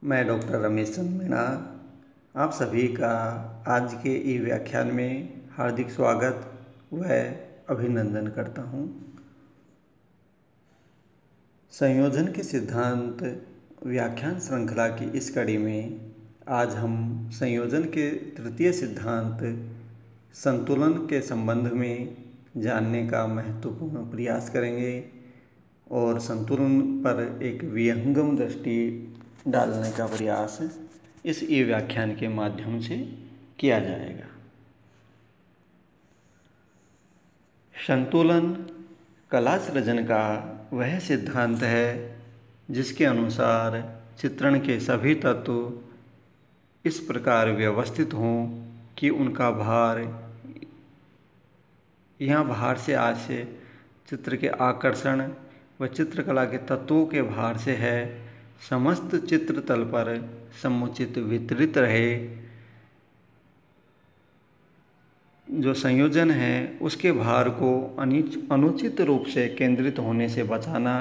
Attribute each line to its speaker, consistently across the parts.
Speaker 1: मैं डॉक्टर रमेश चंद्र मीणा आप सभी का आज के ई व्याख्यान में हार्दिक स्वागत व अभिनंदन करता हूँ। संयोजन के सिद्धांत व्याख्यान श्रृंखला की इस कड़ी में आज हम संयोजन के तृतीय सिद्धांत संतुलन के संबंध में जानने का महत्वपूर्ण प्रयास करेंगे और संतुलन पर एक विहंगम दृष्टि डालने का प्रयास इस ई व्याख्यान के माध्यम से किया जाएगा। संतुलन कला सृजन का वह सिद्धांत है जिसके अनुसार चित्रण के सभी तत्व इस प्रकार व्यवस्थित हों कि उनका भार यहाँ भार से आशय चित्र के आकर्षण व चित्रकला के तत्वों के भार से है समस्त चित्र तल पर समुचित वितरित रहे। जो संयोजन है उसके भार को अनुचित रूप से केंद्रित होने से बचाना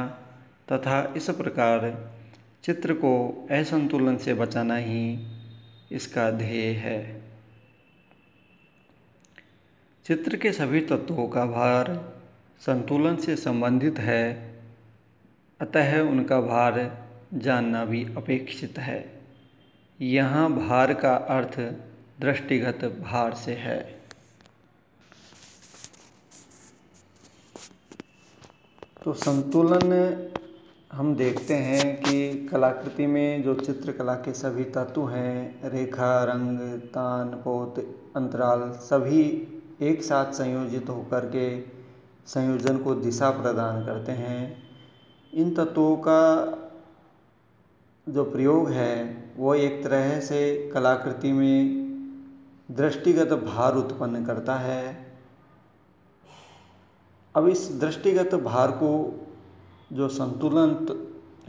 Speaker 1: तथा इस प्रकार चित्र को असंतुलन से बचाना ही इसका ध्येय है। चित्र के सभी तत्वों का भार संतुलन से संबंधित है, अतः उनका भार जानना भी अपेक्षित है। यहाँ भार का अर्थ दृष्टिगत भार से है। तो संतुलन हम देखते हैं कि कलाकृति में जो चित्रकला के सभी तत्व हैं, रेखा, रंग, तान, पोत, अंतराल, सभी एक साथ संयोजित होकर के संयोजन को दिशा प्रदान करते हैं। इन तत्वों का जो प्रयोग है वो एक तरह से कलाकृति में दृष्टिगत भार उत्पन्न करता है। अब इस दृष्टिगत भार को जो संतुलन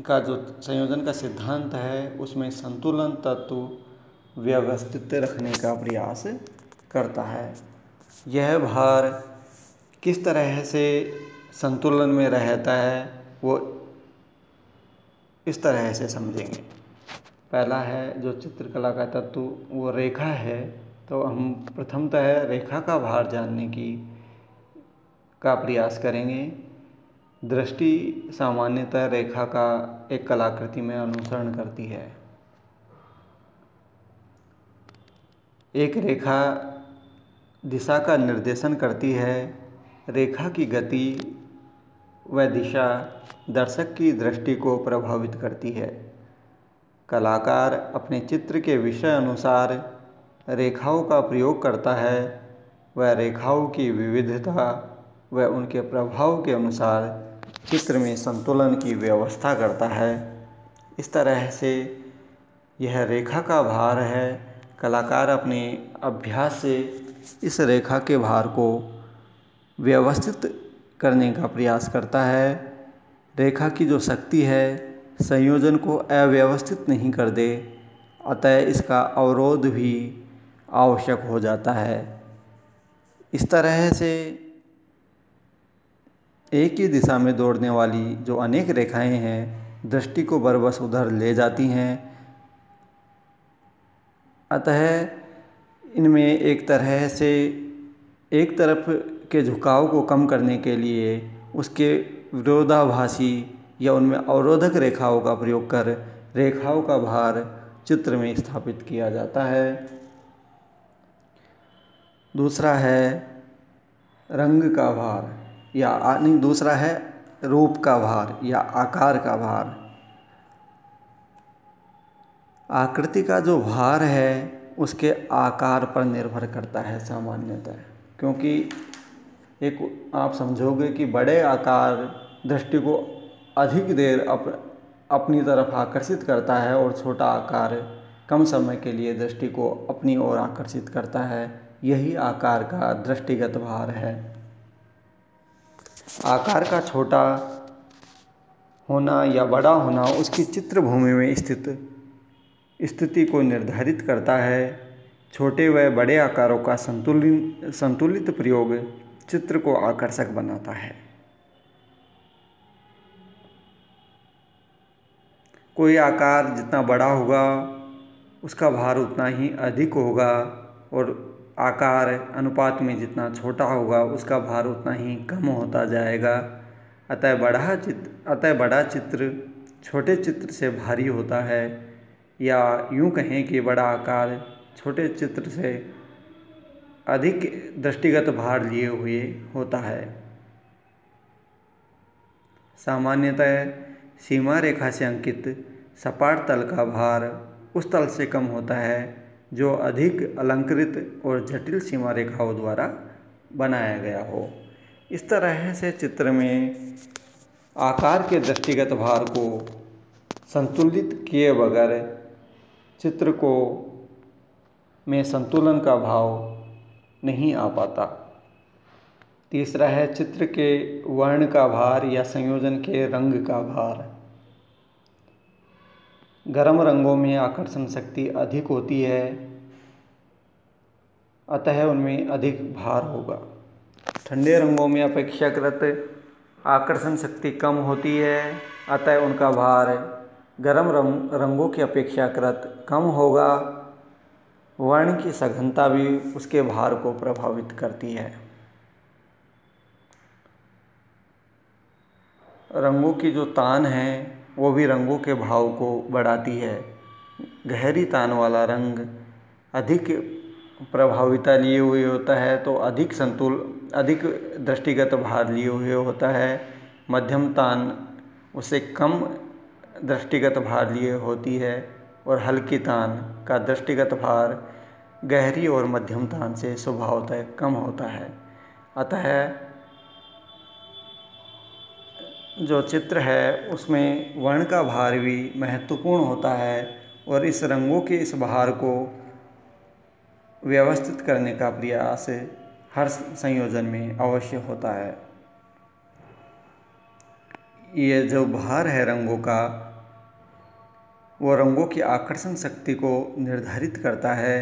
Speaker 1: का जो संयोजन का सिद्धांत है उसमें संतुलन तत्व व्यवस्थित रखने का प्रयास करता है। यह भार किस तरह से संतुलन में रहता है वो इस तरह से समझेंगे। पहला है जो चित्रकला का तत्व वो रेखा है, तो हम प्रथमतः रेखा का भार जानने का प्रयास करेंगे। दृष्टि सामान्यतः रेखा का एक कलाकृति में अनुसरण करती है। एक रेखा दिशा का निर्देशन करती है। रेखा की गति व दिशा दर्शक की दृष्टि को प्रभावित करती है। कलाकार अपने चित्र के विषय अनुसार रेखाओं का प्रयोग करता है। वह रेखाओं की विविधता व उनके प्रभाव के अनुसार चित्र में संतुलन की व्यवस्था करता है। इस तरह से यह रेखा का भार है। कलाकार अपने अभ्यास से इस रेखा के भार को व्यवस्थित करने का प्रयास करता है। रेखा की जो शक्ति है संयोजन को अव्यवस्थित नहीं कर दे, अतः इसका अवरोध भी आवश्यक हो जाता है। इस तरह से एक ही दिशा में दौड़ने वाली जो अनेक रेखाएं हैं दृष्टि को बरबस उधर ले जाती हैं। अतः इनमें एक तरह से एक तरफ के झुकाव को कम करने के लिए उसके विरोधाभासी या उनमें अवरोधक रेखाओं का प्रयोग कर रेखाओं का भार चित्र में स्थापित किया जाता है। दूसरा है रंग का भार दूसरा है रूप का भार या आकार का भार। आकृति का जो भार है उसके आकार पर निर्भर करता है सामान्यतः, क्योंकि एक आप समझोगे कि बड़े आकार दृष्टि को अधिक देर अपनी तरफ आकर्षित करता है और छोटा आकार कम समय के लिए दृष्टि को अपनी ओर आकर्षित करता है। यही आकार का दृष्टिगत भार है। आकार का छोटा होना या बड़ा होना उसकी चित्रभूमि में स्थिति को निर्धारित करता है। छोटे व बड़े आकारों का संतुलित प्रयोग चित्र को आकर्षक बनाता है। कोई आकार जितना बड़ा होगा उसका भार उतना ही अधिक होगा, और आकार अनुपात में जितना छोटा होगा उसका भार उतना ही कम होता जाएगा। अतः बड़ा चित्र छोटे चित्र से भारी होता है, या यूँ कहें कि बड़ा आकार छोटे चित्र से अधिक दृष्टिगत भार लिए हुए होता है। सामान्यतः सीमा रेखा से अंकित सपाट तल का भार उस तल से कम होता है जो अधिक अलंकृत और जटिल सीमा रेखाओं द्वारा बनाया गया हो। इस तरह से चित्र में आकार के दृष्टिगत भार को संतुलित किए बगैर चित्र को में संतुलन का भाव नहीं आ पाता। तीसरा है चित्र के वर्ण का भार या संयोजन के रंग का भार। गर्म रंगों में आकर्षण शक्ति अधिक होती है, अतः उनमें अधिक भार होगा। ठंडे रंगों में अपेक्षाकृत आकर्षण शक्ति कम होती है, अतः उनका भार गर्म रंगों की अपेक्षाकृत कम होगा। वर्ण की सघनता भी उसके भार को प्रभावित करती है। रंगों की जो तान है वो भी रंगों के भाव को बढ़ाती है। गहरी तान वाला रंग अधिक प्रभाविता लिए हुए होता है तो अधिक दृष्टिगत भार लिए हुए होता है। मध्यम तान उसे कम दृष्टिगत भार लिए होती है, और हल्की तान का दृष्टिगत भार गहरी और मध्यम तान से स्वभावतः कम होता है। अतः जो चित्र है उसमें वर्ण का भार भी महत्वपूर्ण होता है, और इस रंगों के इस भार को व्यवस्थित करने का प्रयास हर संयोजन में अवश्य होता है। ये जो भार है रंगों का, वो रंगों की आकर्षण शक्ति को निर्धारित करता है।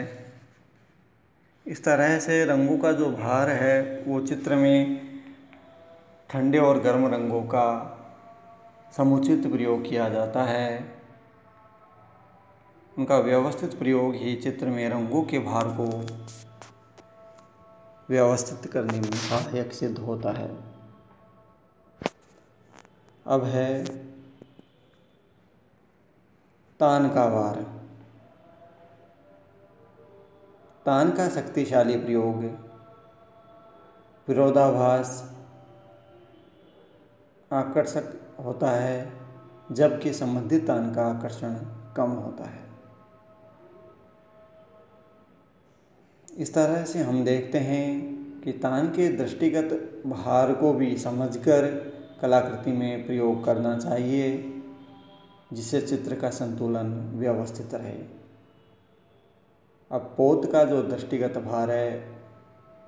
Speaker 1: इस तरह से रंगों का जो भार है वो चित्र में ठंडे और गर्म रंगों का समुचित प्रयोग किया जाता है। उनका व्यवस्थित प्रयोग ही चित्र में रंगों के भार को व्यवस्थित करने में सहायक सिद्ध होता है। अब है तान का भार। तान का शक्तिशाली प्रयोग विरोधाभास आकर्षक होता है, जबकि संबंधित तान का आकर्षण कम होता है। इस तरह से हम देखते हैं कि तान के दृष्टिगत भार को भी समझकर कलाकृति में प्रयोग करना चाहिए, जिससे चित्र का संतुलन व्यवस्थित रहे। अब पोत का जो दृष्टिगत भार है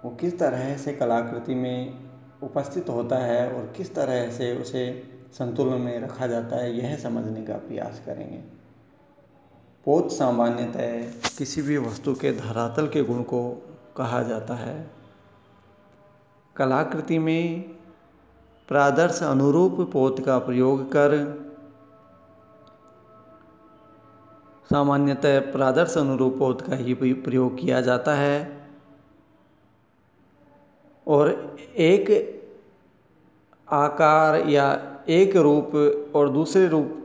Speaker 1: वो किस तरह से कलाकृति में उपस्थित होता है और किस तरह से उसे संतुलन में रखा जाता है, यह समझने का प्रयास करेंगे। पोत सामान्यतः किसी भी वस्तु के धरातल के गुण को कहा जाता है। कलाकृति में प्रादर्श अनुरूप पोत का प्रयोग कर सामान्यतः प्रादर्श अनुरूप पोत का ही प्रयोग किया जाता है, और एक आकार या एक रूप और दूसरे रूप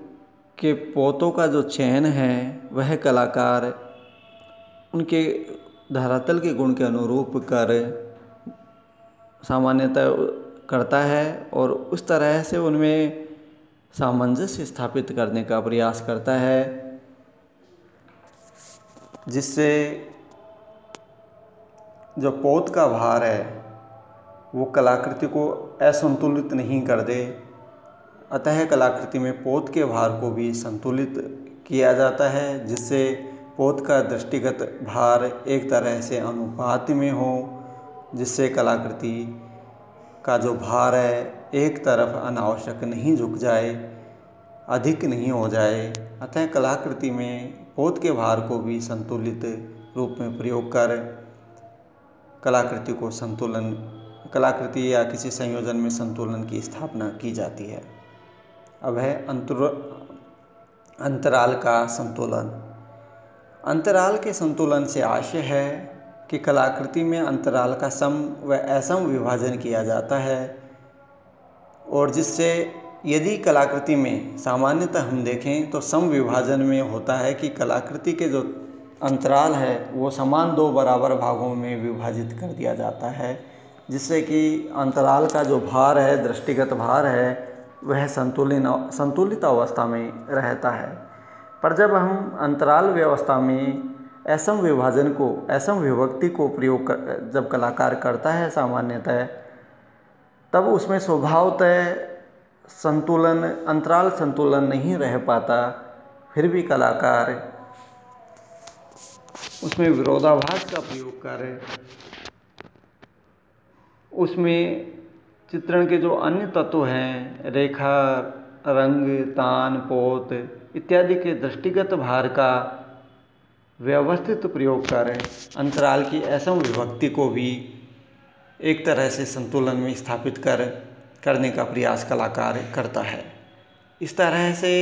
Speaker 1: के पोतों का जो चयन है वह कलाकार उनके धरातल के गुण के अनुरूप कर सामान्यतः करता है, और उस तरह से उनमें सामंजस्य स्थापित करने का प्रयास करता है, जिससे जो पोत का भार है वो कलाकृति को असंतुलित नहीं कर दे। अतः कलाकृति में पोत के भार को भी संतुलित किया जाता है, जिससे पोत का दृष्टिगत भार एक तरह से अनुपात में हो, जिससे कलाकृति का जो भार है एक तरफ अनावश्यक नहीं झुक जाए, अधिक नहीं हो जाए। अतः कलाकृति में पोत के भार को भी संतुलित रूप में प्रयोग कर कलाकृति या किसी संयोजन में संतुलन की स्थापना की जाती है। अब है अंतराल का संतुलन। अंतराल के संतुलन से आशय है कि कलाकृति में अंतराल का सम व असम विभाजन किया जाता है, और जिससे यदि कलाकृति में सामान्यतः हम देखें तो सम विभाजन में होता है कि कलाकृति के जो अंतराल है वो समान दो बराबर भागों में विभाजित कर दिया जाता है, जिससे कि अंतराल का जो भार है, दृष्टिगत भार है, वह संतुलित अवस्था में रहता है। पर जब हम अंतराल व्यवस्था में असम विभक्ति को प्रयोग जब कलाकार करता है सामान्यतः, तब उसमें स्वभावतः अंतराल संतुलन नहीं रह पाता। फिर भी कलाकार उसमें विरोधाभास का प्रयोग कर उसमें चित्रण के जो अन्य तत्व हैं, रेखा, रंग, तान, पोत इत्यादि के दृष्टिगत भार का व्यवस्थित प्रयोग कर अंतराल की असम विभक्ति को भी एक तरह से संतुलन में स्थापित करने का प्रयास कलाकार करता है। इस तरह से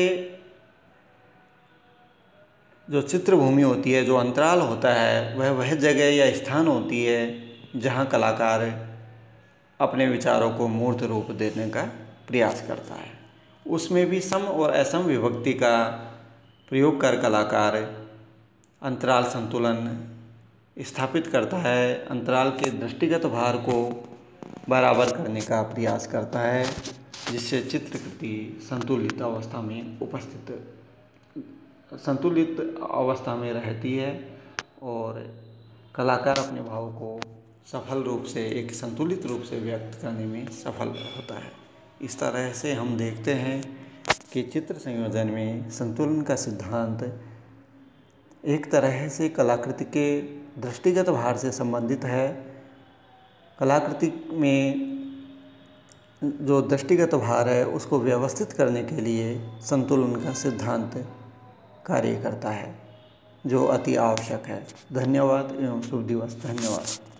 Speaker 1: जो चित्रभूमि होती है, जो अंतराल होता है, वह जगह या स्थान होती है जहाँ कलाकार अपने विचारों को मूर्त रूप देने का प्रयास करता है। उसमें भी सम और असम विभक्ति का प्रयोग कर कलाकार अंतराल संतुलन स्थापित करता है, अंतराल के दृष्टिगत भार को बराबर करने का प्रयास करता है, जिससे चित्रकृति संतुलित अवस्था में रहती है और कलाकार अपने भाव को सफल रूप से, एक संतुलित रूप से व्यक्त करने में सफल होता है। इस तरह से हम देखते हैं कि चित्र संयोजन में संतुलन का सिद्धांत एक तरह से कलाकृति के दृष्टिगत भार से संबंधित है। कलाकृति में जो दृष्टिगत भार है उसको व्यवस्थित करने के लिए संतुलन का सिद्धांत कार्य करता है, जो अति आवश्यक है। धन्यवाद एवं शुभ दिवस। धन्यवाद।